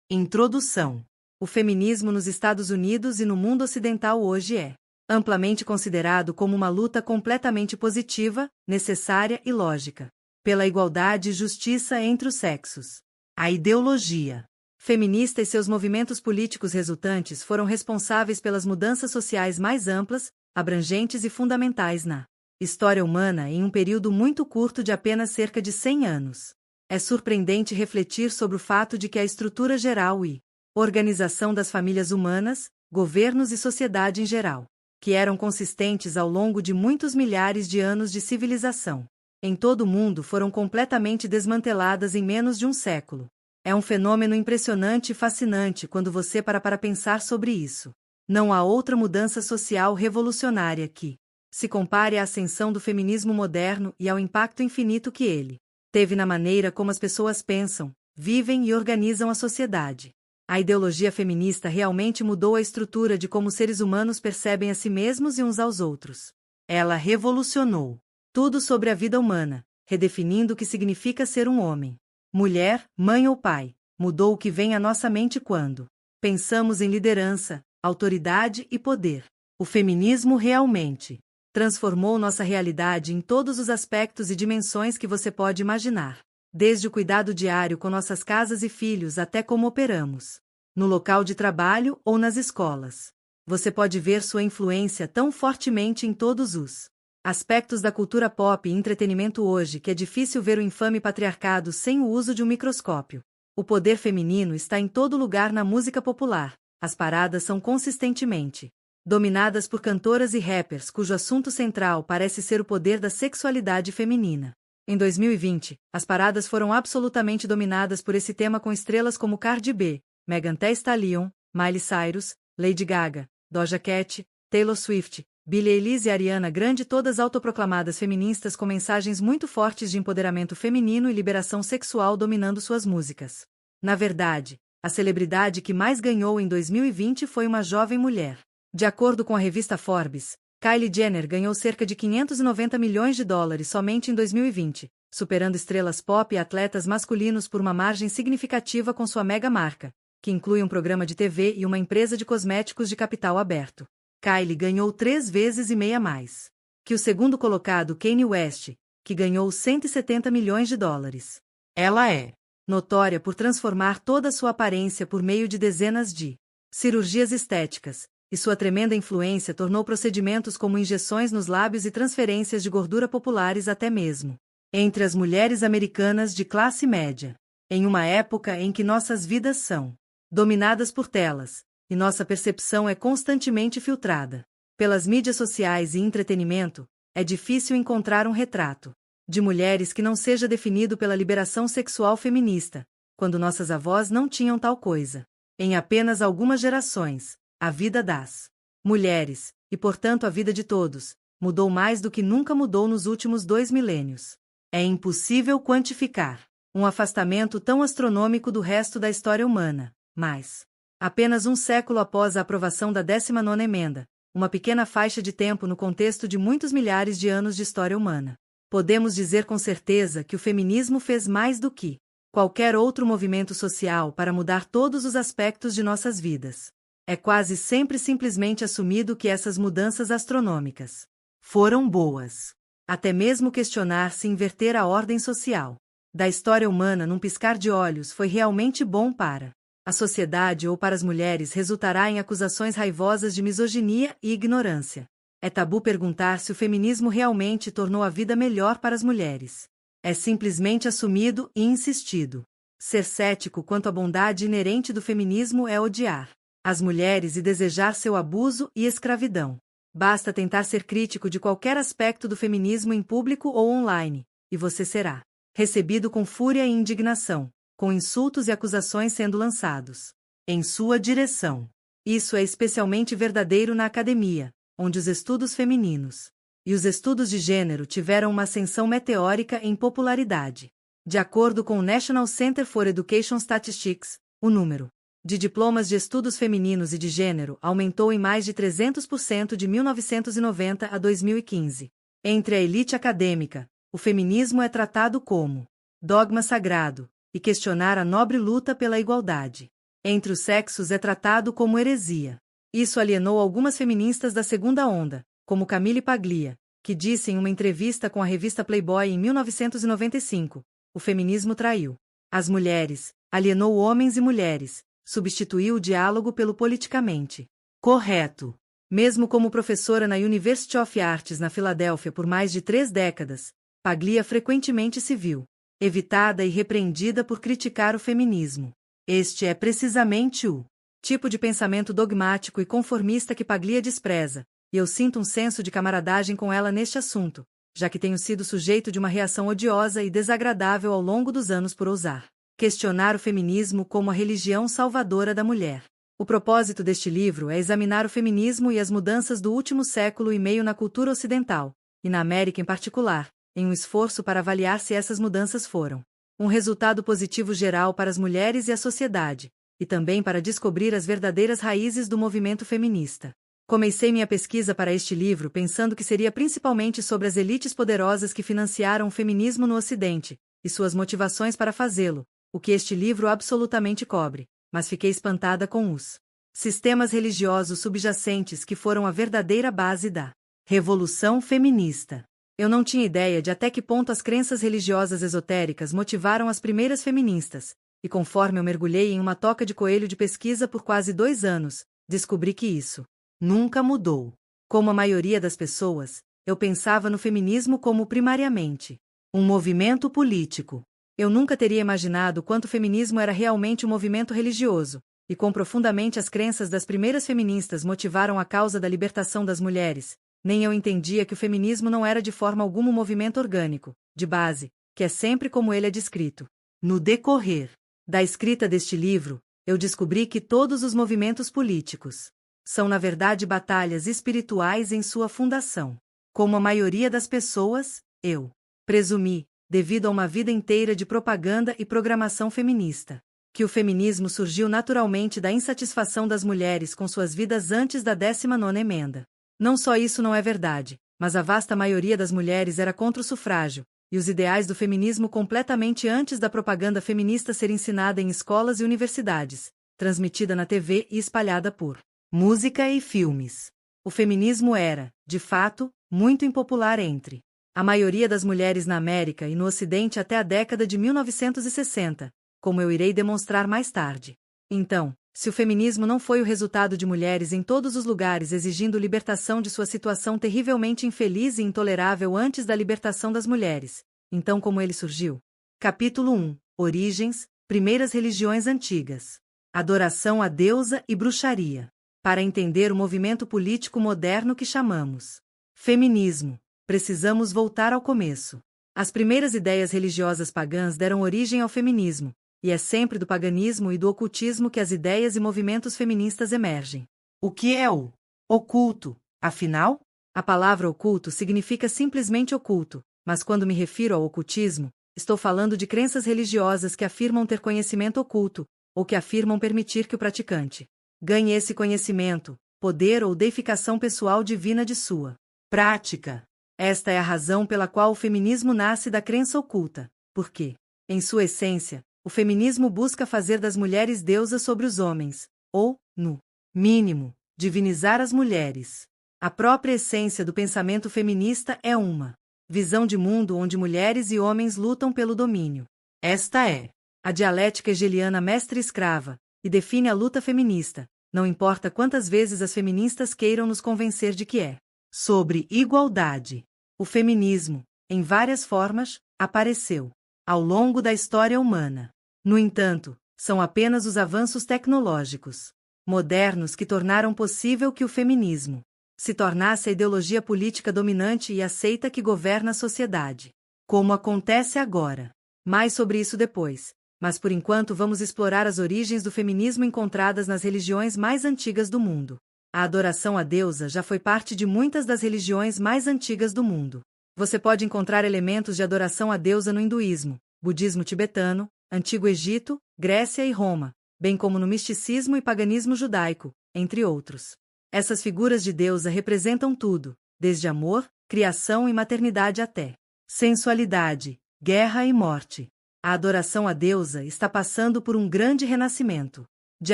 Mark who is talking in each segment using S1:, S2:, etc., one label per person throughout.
S1: Introdução. O feminismo nos Estados Unidos e no mundo ocidental hoje é amplamente considerado como uma luta completamente positiva, necessária e lógica pela igualdade e justiça entre os sexos. A ideologia feminista e seus movimentos políticos resultantes foram responsáveis pelas mudanças sociais mais amplas, abrangentes e fundamentais na história humana em um período muito curto de apenas cerca de 100 anos. É surpreendente refletir sobre o fato de que a estrutura geral e organização das famílias humanas, governos e sociedade em geral, que eram consistentes ao longo de muitos milhares de anos de civilização, em todo o mundo foram completamente desmanteladas em menos de um século. É um fenômeno impressionante e fascinante quando você para pensar sobre isso. Não há outra mudança social revolucionária que se compare à ascensão do feminismo moderno e ao impacto infinito que ele teve na maneira como as pessoas pensam, vivem e organizam a sociedade. A ideologia feminista realmente mudou a estrutura de como os seres humanos percebem a si mesmos e uns aos outros. Ela revolucionou tudo sobre a vida humana, redefinindo o que significa ser um homem, mulher, mãe ou pai. Mudou o que vem à nossa mente quando pensamos em liderança, autoridade e poder. O feminismo realmente transformou nossa realidade em todos os aspectos e dimensões que você pode imaginar, desde o cuidado diário com nossas casas e filhos até como operamos no local de trabalho ou nas escolas. Você pode ver sua influência tão fortemente em todos os aspectos da cultura pop e entretenimento hoje que é difícil ver o infame patriarcado sem o uso de um microscópio. O poder feminino está em todo lugar na música popular. As paradas são consistentemente dominadas por cantoras e rappers cujo assunto central parece ser o poder da sexualidade feminina. Em 2020, as paradas foram absolutamente dominadas por esse tema com estrelas como Cardi B, Megan Thee Stallion, Miley Cyrus, Lady Gaga, Doja Cat, Taylor Swift, Billie Eilish e Ariana Grande, todas autoproclamadas feministas com mensagens muito fortes de empoderamento feminino e liberação sexual dominando suas músicas. Na verdade, a celebridade que mais ganhou em 2020 foi uma jovem mulher. De acordo com a revista Forbes, Kylie Jenner ganhou cerca de 590 milhões de dólares somente em 2020, superando estrelas pop e atletas masculinos por uma margem significativa com sua mega marca, que inclui um programa de TV e uma empresa de cosméticos de capital aberto. Kylie ganhou 3,5 vezes mais que o segundo colocado Kanye West, que ganhou 170 milhões de dólares. Ela é notória por transformar toda a sua aparência por meio de dezenas de cirurgias estéticas, e sua tremenda influência tornou procedimentos como injeções nos lábios e transferências de gordura populares até mesmo entre as mulheres americanas de classe média. Em uma época em que nossas vidas são dominadas por telas, e nossa percepção é constantemente filtrada pelas mídias sociais e entretenimento, é difícil encontrar um retrato de mulheres que não seja definido pela liberação sexual feminista, quando nossas avós não tinham tal coisa. Em apenas algumas gerações, a vida das mulheres, e portanto a vida de todos, mudou mais do que nunca mudou nos últimos 2 milênios. É impossível quantificar um afastamento tão astronômico do resto da história humana, mas apenas um século após a aprovação da 19ª emenda, uma pequena faixa de tempo no contexto de muitos milhares de anos de história humana, podemos dizer com certeza que o feminismo fez mais do que qualquer outro movimento social para mudar todos os aspectos de nossas vidas. É quase sempre simplesmente assumido que essas mudanças astronômicas foram boas. Até mesmo questionar se inverter a ordem social da história humana num piscar de olhos foi realmente bom para a sociedade ou para as mulheres resultará em acusações raivosas de misoginia e ignorância. É tabu perguntar se o feminismo realmente tornou a vida melhor para as mulheres. É simplesmente assumido e insistido. Ser cético quanto à bondade inerente do feminismo é odiar as mulheres e desejar seu abuso e escravidão. Basta tentar ser crítico de qualquer aspecto do feminismo em público ou online, e você será recebido com fúria e indignação, com insultos e acusações sendo lançados em sua direção. Isso é especialmente verdadeiro na academia, onde os estudos femininos e os estudos de gênero tiveram uma ascensão meteórica em popularidade. De acordo com o National Center for Education Statistics, o número de diplomas de estudos femininos e de gênero aumentou em mais de 300% de 1990 a 2015. Entre a elite acadêmica, o feminismo é tratado como dogma sagrado, e questionar a nobre luta pela igualdade entre os sexos é tratado como heresia. Isso alienou algumas feministas da segunda onda, como Camille Paglia, que disse em uma entrevista com a revista Playboy em 1995, o feminismo traiu as mulheres, alienou homens e mulheres, substituiu o diálogo pelo politicamente correto. Mesmo como professora na University of Arts na Filadélfia por mais de 3 décadas, Paglia frequentemente se viu evitada e repreendida por criticar o feminismo. Este é precisamente o tipo de pensamento dogmático e conformista que Paglia despreza, e eu sinto um senso de camaradagem com ela neste assunto, já que tenho sido sujeito de uma reação odiosa e desagradável ao longo dos anos por ousar questionar o feminismo como a religião salvadora da mulher. O propósito deste livro é examinar o feminismo e as mudanças do último século e meio na cultura ocidental, e na América em particular, em um esforço para avaliar se essas mudanças foram um resultado positivo geral para as mulheres e a sociedade, e também para descobrir as verdadeiras raízes do movimento feminista. Comecei minha pesquisa para este livro pensando que seria principalmente sobre as elites poderosas que financiaram o feminismo no Ocidente, e suas motivações para fazê-lo, o que este livro absolutamente cobre, mas fiquei espantada com os sistemas religiosos subjacentes que foram a verdadeira base da revolução feminista. Eu não tinha ideia de até que ponto as crenças religiosas esotéricas motivaram as primeiras feministas, e conforme eu mergulhei em uma toca de coelho de pesquisa por quase 2 anos, descobri que isso nunca mudou. Como a maioria das pessoas, eu pensava no feminismo como primariamente um movimento político. Eu nunca teria imaginado quanto o feminismo era realmente um movimento religioso, e quão profundamente as crenças das primeiras feministas motivaram a causa da libertação das mulheres. Nem eu entendia que o feminismo não era de forma alguma um movimento orgânico, de base, que é sempre como ele é descrito. No decorrer da escrita deste livro, eu descobri que todos os movimentos políticos são na verdade batalhas espirituais em sua fundação. Como a maioria das pessoas, eu presumi, devido a uma vida inteira de propaganda e programação feminista, que o feminismo surgiu naturalmente da insatisfação das mulheres com suas vidas antes da 19ª emenda. Não só isso não é verdade, mas a vasta maioria das mulheres era contra o sufrágio, e os ideais do feminismo completamente antes da propaganda feminista ser ensinada em escolas e universidades, transmitida na TV e espalhada por música e filmes. O feminismo era, de fato, muito impopular entre a maioria das mulheres na América e no Ocidente até a década de 1960, como eu irei demonstrar mais tarde. Então, se o feminismo não foi o resultado de mulheres em todos os lugares exigindo libertação de sua situação terrivelmente infeliz e intolerável antes da libertação das mulheres, então como ele surgiu? Capítulo 1. Origens, primeiras religiões antigas. Adoração à deusa e bruxaria. Para entender o movimento político moderno que chamamos feminismo, precisamos voltar ao começo. As primeiras ideias religiosas pagãs deram origem ao feminismo, e é sempre do paganismo e do ocultismo que as ideias e movimentos feministas emergem. O que é o oculto, afinal? A palavra oculto significa simplesmente oculto, mas quando me refiro ao ocultismo, estou falando de crenças religiosas que afirmam ter conhecimento oculto, ou que afirmam permitir que o praticante ganhe esse conhecimento, poder ou deificação pessoal divina de sua prática. Esta é a razão pela qual o feminismo nasce da crença oculta, porque, em sua essência, o feminismo busca fazer das mulheres deusas sobre os homens, ou, no mínimo, divinizar as mulheres. A própria essência do pensamento feminista é uma visão de mundo onde mulheres e homens lutam pelo domínio. Esta é a dialética hegeliana mestre-escrava, e define a luta feminista, não importa quantas vezes as feministas queiram nos convencer de que é sobre igualdade. O feminismo, em várias formas, apareceu ao longo da história humana. No entanto, são apenas os avanços tecnológicos modernos que tornaram possível que o feminismo se tornasse a ideologia política dominante e aceita que governa a sociedade. Como acontece agora. Mais sobre isso depois, mas por enquanto vamos explorar as origens do feminismo encontradas nas religiões mais antigas do mundo. A adoração à deusa já foi parte de muitas das religiões mais antigas do mundo. Você pode encontrar elementos de adoração à deusa no hinduísmo, budismo tibetano, Antigo Egito, Grécia e Roma, bem como no misticismo e paganismo judaico, entre outros. Essas figuras de deusa representam tudo, desde amor, criação e maternidade até sensualidade, guerra e morte. A adoração à deusa está passando por um grande renascimento. de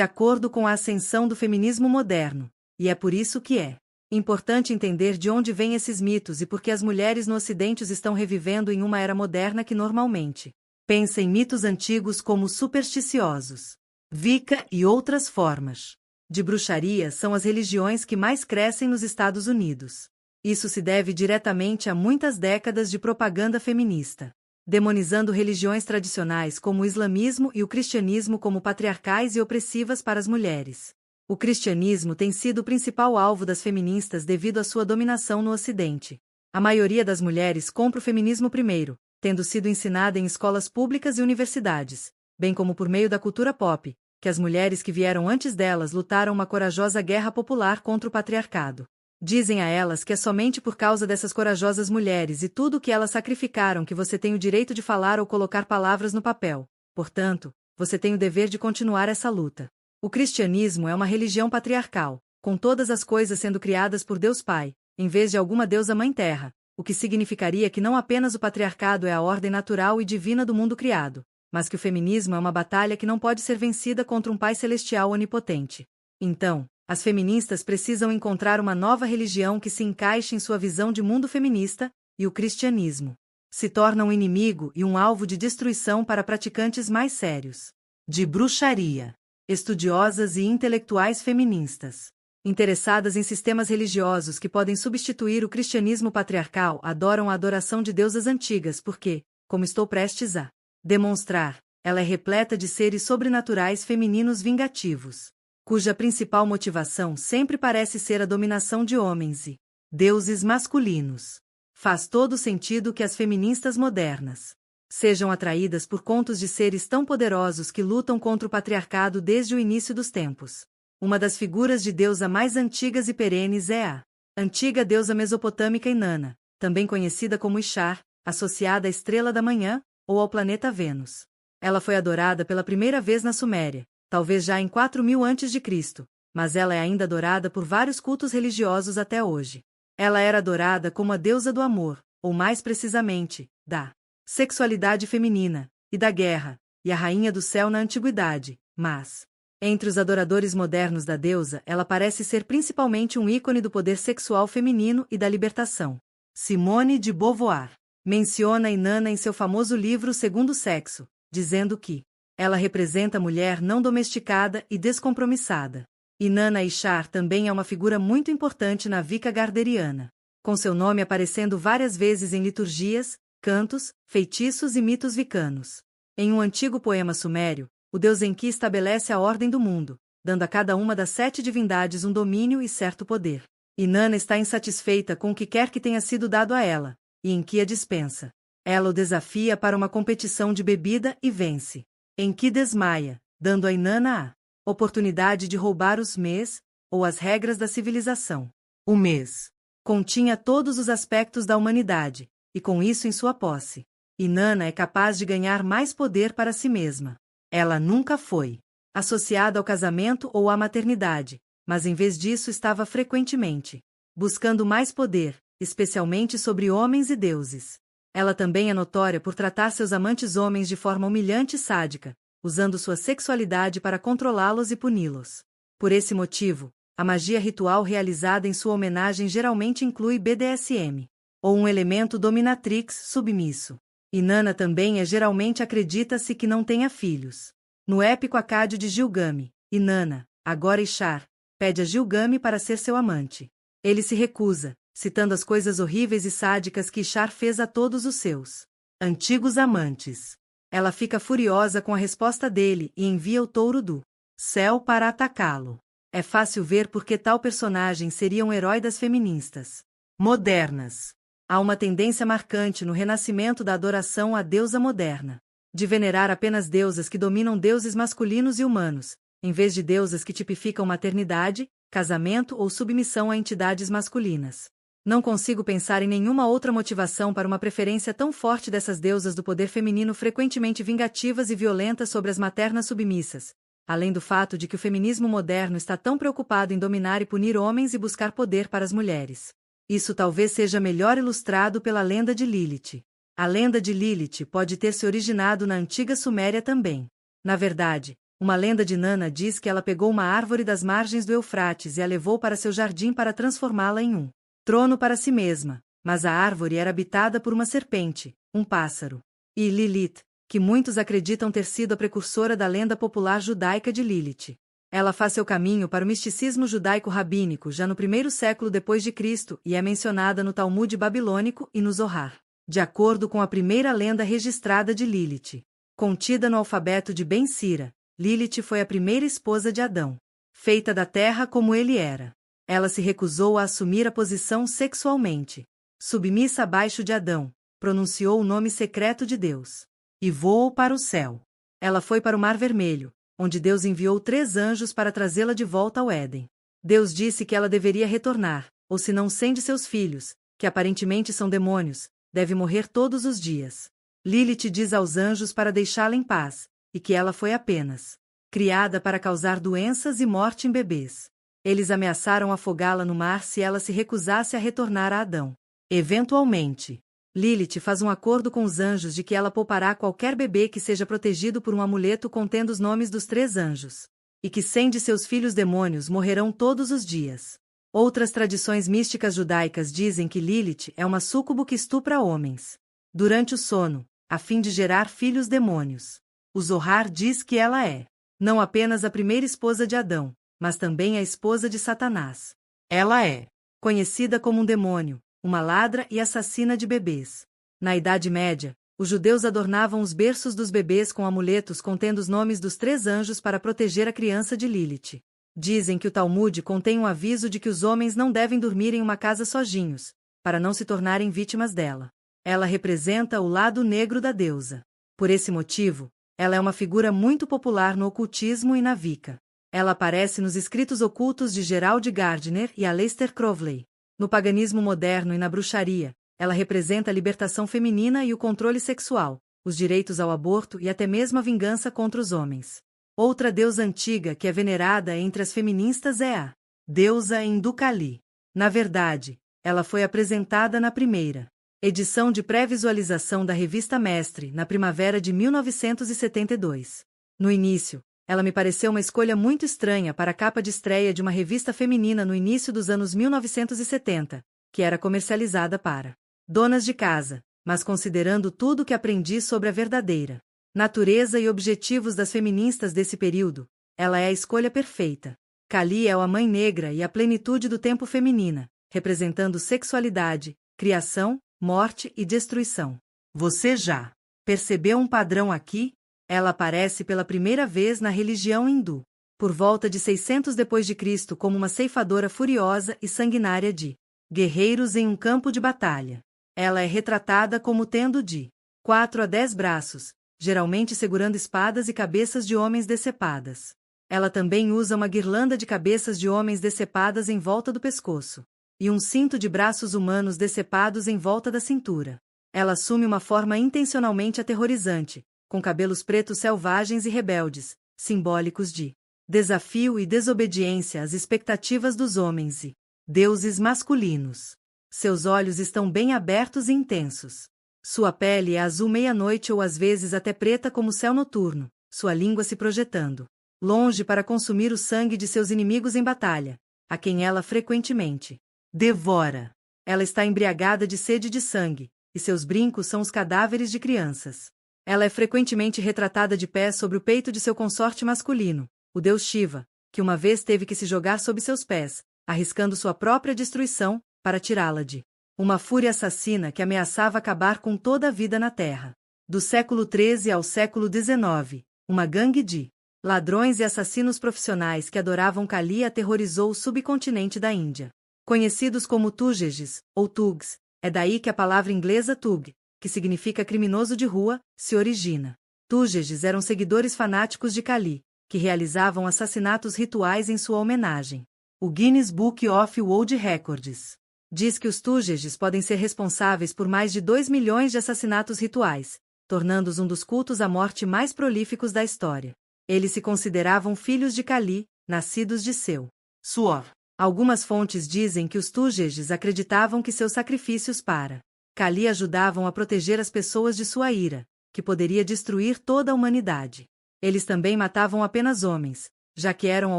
S1: acordo com a ascensão do feminismo moderno, e é por isso que é importante entender de onde vêm esses mitos e por que as mulheres no Ocidente os estão revivendo em uma era moderna que normalmente pensa em mitos antigos como supersticiosos. Wicca e outras formas de bruxaria são as religiões que mais crescem nos Estados Unidos. Isso se deve diretamente a muitas décadas de propaganda feminista, demonizando religiões tradicionais como o islamismo e o cristianismo como patriarcais e opressivas para as mulheres. O cristianismo tem sido o principal alvo das feministas devido à sua dominação no Ocidente. A maioria das mulheres compra o feminismo primeiro, tendo sido ensinada em escolas públicas e universidades, bem como por meio da cultura pop, que as mulheres que vieram antes delas lutaram uma corajosa guerra popular contra o patriarcado. Dizem a elas que é somente por causa dessas corajosas mulheres e tudo o que elas sacrificaram que você tem o direito de falar ou colocar palavras no papel. Portanto, você tem o dever de continuar essa luta. O cristianismo é uma religião patriarcal, com todas as coisas sendo criadas por Deus Pai, em vez de alguma deusa Mãe Terra, o que significaria que não apenas o patriarcado é a ordem natural e divina do mundo criado, mas que o feminismo é uma batalha que não pode ser vencida contra um Pai Celestial onipotente. Então, as feministas precisam encontrar uma nova religião que se encaixe em sua visão de mundo feminista, e o cristianismo se torna um inimigo e um alvo de destruição para praticantes mais sérios de bruxaria, estudiosas e intelectuais feministas, interessadas em sistemas religiosos que podem substituir o cristianismo patriarcal, adoram a adoração de deusas antigas porque, como estou prestes a demonstrar, ela é repleta de seres sobrenaturais femininos vingativos, cuja principal motivação sempre parece ser a dominação de homens e deuses masculinos. Faz todo sentido que as feministas modernas sejam atraídas por contos de seres tão poderosos que lutam contra o patriarcado desde o início dos tempos. Uma das figuras de deusa mais antigas e perenes é a antiga deusa mesopotâmica Inanna, também conhecida como Ishtar, associada à estrela da manhã, ou ao planeta Vênus. Ela foi adorada pela primeira vez na Suméria, talvez já em 4000 a.C., mas ela é ainda adorada por vários cultos religiosos até hoje. Ela era adorada como a deusa do amor, ou mais precisamente, da sexualidade feminina, e da guerra, e a rainha do céu na antiguidade, mas, entre os adoradores modernos da deusa, ela parece ser principalmente um ícone do poder sexual feminino e da libertação. Simone de Beauvoir menciona Inanna em seu famoso livro O Segundo Sexo, dizendo que ela representa a mulher não domesticada e descompromissada. Inanna Ishtar também é uma figura muito importante na Wicca gardneriana, com seu nome aparecendo várias vezes em liturgias, cantos, feitiços e mitos wiccanos. Em um antigo poema sumério, o deus Enki estabelece a ordem do mundo, dando a cada uma das 7 divindades um domínio e certo poder. Inanna está insatisfeita com o que quer que tenha sido dado a ela, e Enki a dispensa. Ela o desafia para uma competição de bebida e vence. Enki desmaia, dando a Inanna a oportunidade de roubar os Mes, ou as regras da civilização. O Mes continha todos os aspectos da humanidade, e com isso em sua posse, Inanna é capaz de ganhar mais poder para si mesma. Ela nunca foi associada ao casamento ou à maternidade, mas em vez disso estava frequentemente buscando mais poder, especialmente sobre homens e deuses. Ela também é notória por tratar seus amantes homens de forma humilhante e sádica, usando sua sexualidade para controlá-los e puni-los. Por esse motivo, a magia ritual realizada em sua homenagem geralmente inclui BDSM, ou um elemento dominatrix submisso. Inanna também geralmente acredita-se que não tenha filhos. No épico Acádio de Gilgame, Inanna, agora Ishtar, pede a Gilgame para ser seu amante. Ele se recusa, citando as coisas horríveis e sádicas que Ishtar fez a todos os seus antigos amantes. Ela fica furiosa com a resposta dele e envia o touro do céu para atacá-lo. É fácil ver por que tal personagem seria um herói das feministas modernas. Há uma tendência marcante no renascimento da adoração à deusa moderna, de venerar apenas deusas que dominam deuses masculinos e humanos, em vez de deusas que tipificam maternidade, casamento ou submissão a entidades masculinas. Não consigo pensar em nenhuma outra motivação para uma preferência tão forte dessas deusas do poder feminino frequentemente vingativas e violentas sobre as maternas submissas, além do fato de que o feminismo moderno está tão preocupado em dominar e punir homens e buscar poder para as mulheres. Isso talvez seja melhor ilustrado pela lenda de Lilith. A lenda de Lilith pode ter se originado na antiga Suméria também. Na verdade, Uma lenda de Nana diz que ela pegou uma árvore das margens do Eufrates e a levou para seu jardim para transformá-la em um trono para si mesma, mas a árvore era habitada por uma serpente, um pássaro. E Lilith, que muitos acreditam ter sido a precursora da lenda popular judaica de Lilith. Ela faz seu caminho para o misticismo judaico-rabínico já no primeiro século depois de Cristo e é mencionada no Talmud babilônico e no Zohar, de acordo com a primeira lenda registrada de Lilith. Contida no alfabeto de Ben Sira, Lilith foi a primeira esposa de Adão. Feita da terra como ele era. Ela se recusou a assumir a posição sexualmente. Submissa abaixo de Adão, pronunciou o nome secreto de Deus. E voou para o céu. Ela foi para o Mar Vermelho, onde Deus enviou 3 anjos para trazê-la de volta ao Éden. Deus disse que ela deveria retornar, ou se não sende seus filhos, que aparentemente são demônios, deve morrer todos os dias. Lilith diz aos anjos para deixá-la em paz, e que ela foi apenas criada para causar doenças e morte em bebês. Eles ameaçaram afogá-la no mar se ela se recusasse a retornar a Adão. Eventualmente, Lilith faz um acordo com os anjos de que ela poupará qualquer bebê que seja protegido por um amuleto contendo os nomes dos 3 anjos. E que 100 de seus filhos demônios morrerão todos os dias. Outras tradições místicas judaicas dizem que Lilith é uma súcubo que estupra homens durante o sono, a fim de gerar filhos demônios. O Zohar diz que ela é não apenas a primeira esposa de Adão, mas também a esposa de Satanás. Ela é conhecida como um demônio, uma ladra e assassina de bebês. Na Idade Média, os judeus adornavam os berços dos bebês com amuletos contendo os nomes dos 3 anjos para proteger a criança de Lilith. Dizem que o Talmud contém um aviso de que os homens não devem dormir em uma casa sozinhos, para não se tornarem vítimas dela. Ela representa o lado negro da deusa. Por esse motivo, ela é uma figura muito popular no ocultismo e na Wicca. Ela aparece nos escritos ocultos de Gerald Gardner e Aleister Crowley. No paganismo moderno e na bruxaria, ela representa a libertação feminina e o controle sexual, os direitos ao aborto e até mesmo a vingança contra os homens. Outra deusa antiga que é venerada entre as feministas é a deusa hindu Kali. Na verdade, ela foi apresentada na primeira edição de pré-visualização da revista Mestre, na primavera de 1972. No início, ela me pareceu uma escolha muito estranha para a capa de estreia de uma revista feminina no início dos anos 1970, que era comercializada para donas de casa, mas considerando tudo o que aprendi sobre a verdadeira natureza e objetivos das feministas desse período, ela é a escolha perfeita. Kali é a mãe negra e a plenitude do tempo feminina, representando sexualidade, criação, morte e destruição. Você já percebeu um padrão aqui? Ela aparece pela primeira vez na religião hindu, por volta de 600 d.C. como uma ceifadora furiosa e sanguinária de guerreiros em um campo de batalha. Ela é retratada como tendo de 4 a 10 braços, geralmente segurando espadas e cabeças de homens decepadas. Ela também usa uma guirlanda de cabeças de homens decepadas em volta do pescoço, e um cinto de braços humanos decepados em volta da cintura. Ela assume uma forma intencionalmente aterrorizante, com cabelos pretos selvagens e rebeldes, simbólicos de desafio e desobediência às expectativas dos homens e deuses masculinos. Seus olhos estão bem abertos e intensos. Sua pele é azul meia-noite ou às vezes até preta como o céu noturno, sua língua se projetando longe para consumir o sangue de seus inimigos em batalha, a quem ela frequentemente devora. Ela está embriagada de sede de sangue, e seus brincos são os cadáveres de crianças. Ela é frequentemente retratada de pé sobre o peito de seu consorte masculino, o deus Shiva, que uma vez teve que se jogar sob seus pés, arriscando sua própria destruição, para tirá-la de uma fúria assassina que ameaçava acabar com toda a vida na Terra. Do século XIII ao século XIX, uma gangue de ladrões e assassinos profissionais que adoravam Kali aterrorizou o subcontinente da Índia. Conhecidos como Tugeges, ou Thugs, é daí que a palavra inglesa Thug, que significa criminoso de rua, se origina. Tugeges eram seguidores fanáticos de Kali, que realizavam assassinatos rituais em sua homenagem. O Guinness Book of World Records diz que os Tugeges podem ser responsáveis por mais de 2 milhões de assassinatos rituais, tornando-os um dos cultos à morte mais prolíficos da história. Eles se consideravam filhos de Kali, nascidos de seu suor. Algumas fontes dizem que os Tugeges acreditavam que seus sacrifícios para Kali ajudavam a proteger as pessoas de sua ira, que poderia destruir toda a humanidade. Eles também matavam apenas homens, já que eram a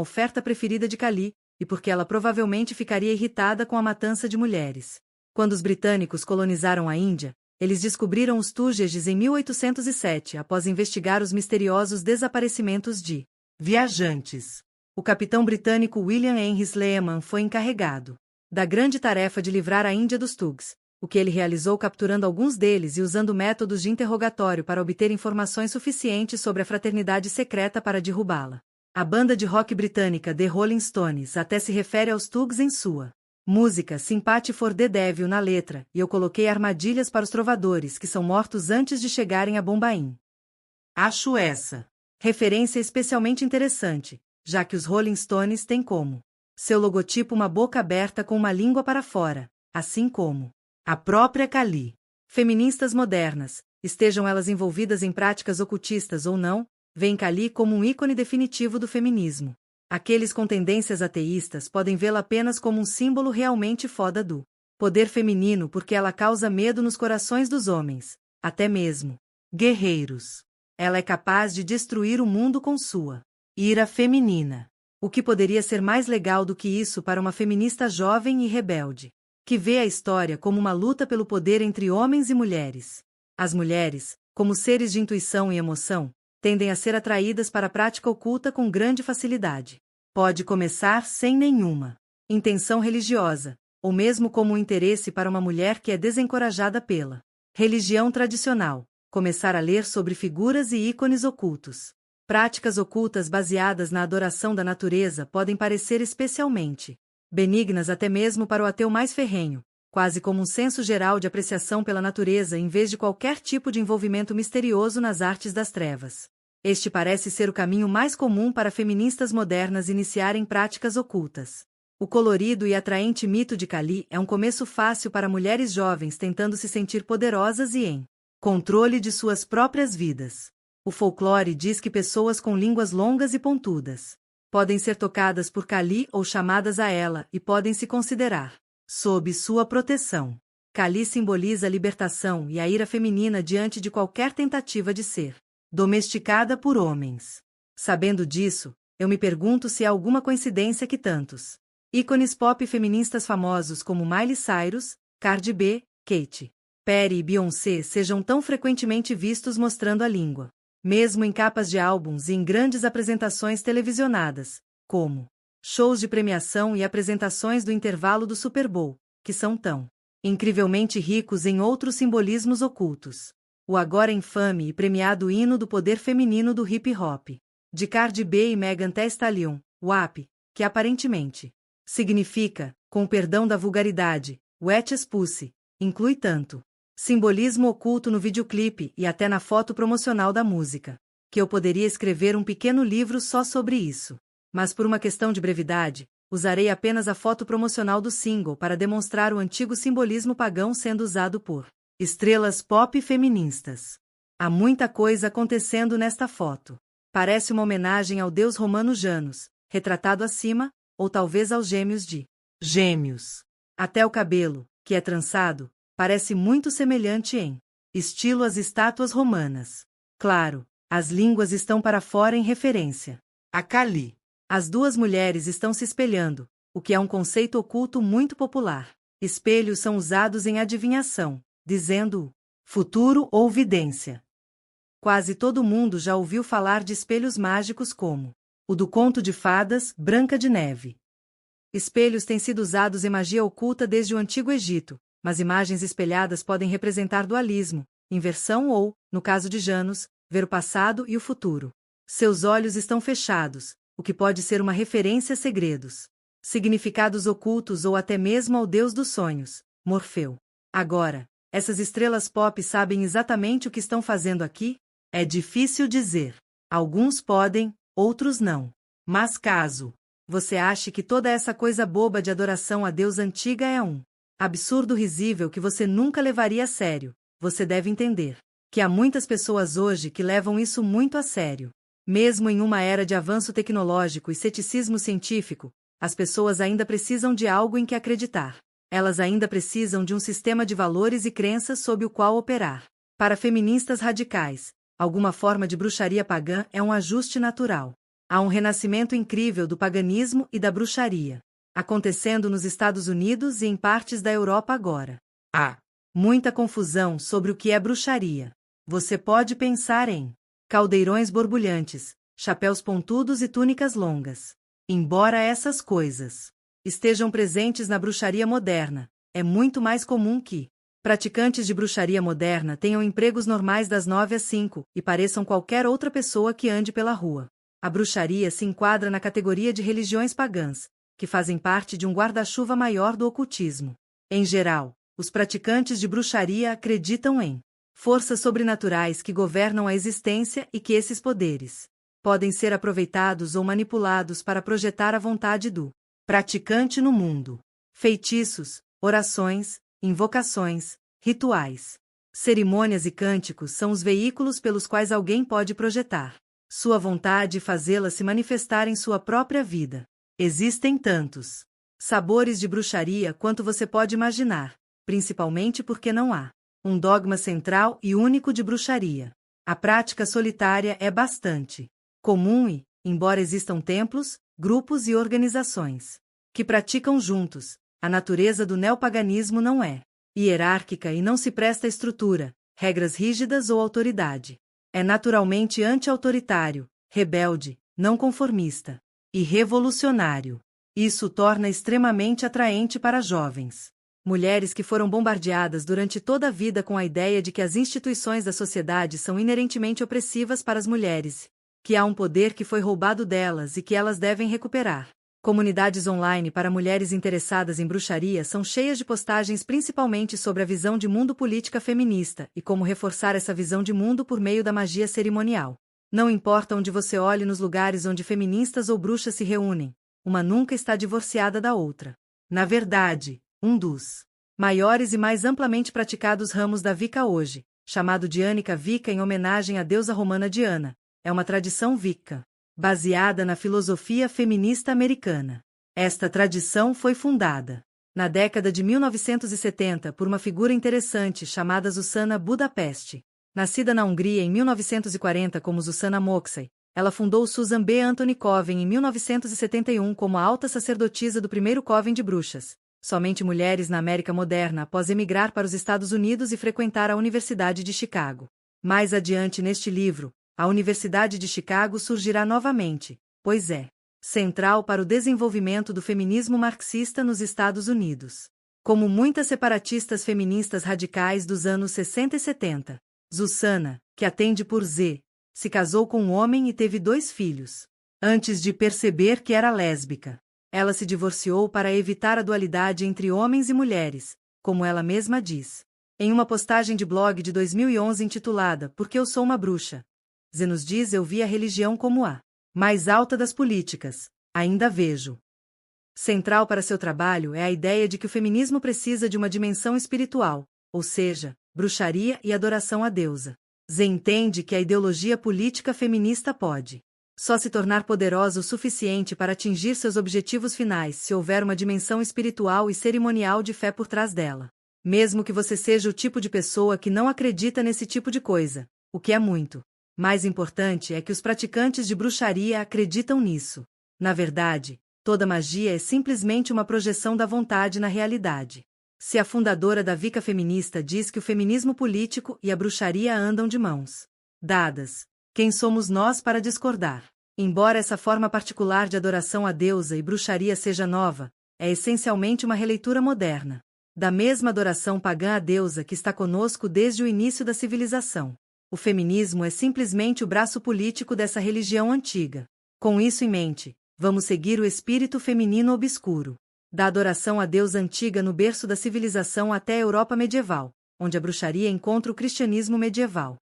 S1: oferta preferida de Kali, e porque ela provavelmente ficaria irritada com a matança de mulheres. Quando os britânicos colonizaram a Índia, eles descobriram os Tuaregs em 1807 após investigar os misteriosos desaparecimentos de viajantes. O capitão britânico William Henry Sleeman foi encarregado da grande tarefa de livrar a Índia dos Tugs, o que ele realizou capturando alguns deles e usando métodos de interrogatório para obter informações suficientes sobre a fraternidade secreta para derrubá-la. A banda de rock britânica The Rolling Stones até se refere aos Tugs em sua música Sympathy for the Devil na letra, e eu coloquei armadilhas para os trovadores que são mortos antes de chegarem a Bombaim. Acho essa referência especialmente interessante, já que os Rolling Stones têm como seu logotipo uma boca aberta com uma língua para fora, assim como a própria Kali. Feministas modernas, estejam elas envolvidas em práticas ocultistas ou não, veem Kali como um ícone definitivo do feminismo. Aqueles com tendências ateístas podem vê-la apenas como um símbolo realmente foda do poder feminino porque ela causa medo nos corações dos homens, até mesmo guerreiros. Ela é capaz de destruir o mundo com sua ira feminina. O que poderia ser mais legal do que isso para uma feminista jovem e rebelde, que vê a história como uma luta pelo poder entre homens e mulheres. As mulheres, como seres de intuição e emoção, tendem a ser atraídas para a prática oculta com grande facilidade. Pode começar sem nenhuma intenção religiosa, ou mesmo como um interesse para uma mulher que é desencorajada pela religião tradicional, começar a ler sobre figuras e ícones ocultos. Práticas ocultas baseadas na adoração da natureza podem parecer especialmente benignas até mesmo para o ateu mais ferrenho, quase como um senso geral de apreciação pela natureza em vez de qualquer tipo de envolvimento misterioso nas artes das trevas. Este parece ser o caminho mais comum para feministas modernas iniciarem práticas ocultas. O colorido e atraente mito de Kali é um começo fácil para mulheres jovens tentando se sentir poderosas e em controle de suas próprias vidas. O folclore diz que pessoas com línguas longas e pontudas podem ser tocadas por Kali ou chamadas a ela e podem se considerar sob sua proteção. Kali simboliza a libertação e a ira feminina diante de qualquer tentativa de ser domesticada por homens. Sabendo disso, eu me pergunto se há alguma coincidência que tantos ícones pop feministas famosos como Miley Cyrus, Cardi B, Katy Perry e Beyoncé sejam tão frequentemente vistos mostrando a língua, mesmo em capas de álbuns e em grandes apresentações televisionadas, como shows de premiação e apresentações do intervalo do Super Bowl, que são tão incrivelmente ricos em outros simbolismos ocultos. O agora infame e premiado hino do poder feminino do hip-hop, de Cardi B e Megan Thee Stallion, WAP, que aparentemente significa, com o perdão da vulgaridade, Wet as Pussy, inclui tanto simbolismo oculto no videoclipe e até na foto promocional da música, que eu poderia escrever um pequeno livro só sobre isso. Mas por uma questão de brevidade, usarei apenas a foto promocional do single para demonstrar o antigo simbolismo pagão sendo usado por estrelas pop feministas. Há muita coisa acontecendo nesta foto. Parece uma homenagem ao deus romano Janus, retratado acima, ou talvez aos gêmeos de Gêmeos. Até o cabelo, que é trançado, parece muito semelhante em estilo às estátuas romanas. Claro, as línguas estão para fora em referência a Kali. As duas mulheres estão se espelhando, o que é um conceito oculto muito popular. Espelhos são usados em adivinhação, dizendo futuro ou vidência. Quase todo mundo já ouviu falar de espelhos mágicos como o do conto de fadas, Branca de Neve. Espelhos têm sido usados em magia oculta desde o Antigo Egito, mas imagens espelhadas podem representar dualismo, inversão ou, no caso de Janus, ver o passado e o futuro. Seus olhos estão fechados, o que pode ser uma referência a segredos, significados ocultos ou até mesmo ao deus dos sonhos, Morfeu. Agora, essas estrelas pop sabem exatamente o que estão fazendo aqui? É difícil dizer. Alguns podem, outros não. Mas caso você ache que toda essa coisa boba de adoração a Deus antiga é um absurdo risível que você nunca levaria a sério, você deve entender que há muitas pessoas hoje que levam isso muito a sério. Mesmo em uma era de avanço tecnológico e ceticismo científico, as pessoas ainda precisam de algo em que acreditar. Elas ainda precisam de um sistema de valores e crenças sob o qual operar. Para feministas radicais, alguma forma de bruxaria pagã é um ajuste natural. Há um renascimento incrível do paganismo e da bruxaria acontecendo nos Estados Unidos e em partes da Europa agora. Há muita confusão sobre o que é bruxaria. Você pode pensar em caldeirões borbulhantes, chapéus pontudos e túnicas longas. Embora essas coisas estejam presentes na bruxaria moderna, é muito mais comum que praticantes de bruxaria moderna tenham empregos normais das 9 às 5 e pareçam qualquer outra pessoa que ande pela rua. A bruxaria se enquadra na categoria de religiões pagãs, que fazem parte de um guarda-chuva maior do ocultismo. Em geral, os praticantes de bruxaria acreditam em forças sobrenaturais que governam a existência e que esses poderes podem ser aproveitados ou manipulados para projetar a vontade do praticante no mundo. Feitiços, orações, invocações, rituais, cerimônias e cânticos são os veículos pelos quais alguém pode projetar sua vontade e fazê-la se manifestar em sua própria vida. Existem tantos sabores de bruxaria quanto você pode imaginar, principalmente porque não há um dogma central e único de bruxaria. A prática solitária é bastante comum e, embora existam templos, grupos e organizações que praticam juntos, a natureza do neopaganismo não é hierárquica e não se presta a estrutura, regras rígidas ou autoridade. É naturalmente anti-autoritário, rebelde, não conformista e revolucionário. Isso o torna extremamente atraente para jovens. Mulheres que foram bombardeadas durante toda a vida com a ideia de que as instituições da sociedade são inerentemente opressivas para as mulheres, que há um poder que foi roubado delas e que elas devem recuperar. Comunidades online para mulheres interessadas em bruxaria são cheias de postagens principalmente sobre a visão de mundo política feminista e como reforçar essa visão de mundo por meio da magia cerimonial. Não importa onde você olhe nos lugares onde feministas ou bruxas se reúnem, uma nunca está divorciada da outra. Na verdade, um dos maiores e mais amplamente praticados ramos da Wicca hoje, chamado Dianica Wicca em homenagem à deusa romana Diana, é uma tradição Wicca baseada na filosofia feminista americana. Esta tradição foi fundada na década de 1970 por uma figura interessante chamada Zuzana Budapest. Nascida na Hungria em 1940 como Zuzana Moxey, ela fundou o Susan B. Anthony Coven em 1971 como a alta sacerdotisa do primeiro Coven de bruxas, somente mulheres na América moderna após emigrar para os Estados Unidos e frequentar a Universidade de Chicago. Mais adiante neste livro, a Universidade de Chicago surgirá novamente, pois é central para o desenvolvimento do feminismo marxista nos Estados Unidos. Como muitas separatistas feministas radicais dos anos 60 e 70, Zuzana, que atende por Z, se casou com um homem e teve 2 filhos. Antes de perceber que era lésbica, ela se divorciou para evitar a dualidade entre homens e mulheres, como ela mesma diz. Em uma postagem de blog de 2011 intitulada Porque eu sou uma bruxa, Z nos diz: eu vi a religião como a mais alta das políticas, ainda vejo. Central para seu trabalho é a ideia de que o feminismo precisa de uma dimensão espiritual, ou seja, bruxaria e adoração à deusa. Z entende que a ideologia política feminista pode só se tornar poderosa o suficiente para atingir seus objetivos finais se houver uma dimensão espiritual e cerimonial de fé por trás dela. Mesmo que você seja o tipo de pessoa que não acredita nesse tipo de coisa, o que é muito mais importante é que os praticantes de bruxaria acreditam nisso. Na verdade, toda magia é simplesmente uma projeção da vontade na realidade. Se a fundadora da Wicca feminista diz que o feminismo político e a bruxaria andam de mãos dadas, quem somos nós para discordar? Embora essa forma particular de adoração à deusa e bruxaria seja nova, é essencialmente uma releitura moderna da mesma adoração pagã à deusa que está conosco desde o início da civilização. O feminismo é simplesmente o braço político dessa religião antiga. Com isso em mente, vamos seguir o espírito feminino obscuro da adoração à deusa antiga no berço da civilização até a Europa medieval, onde a bruxaria encontra o cristianismo medieval.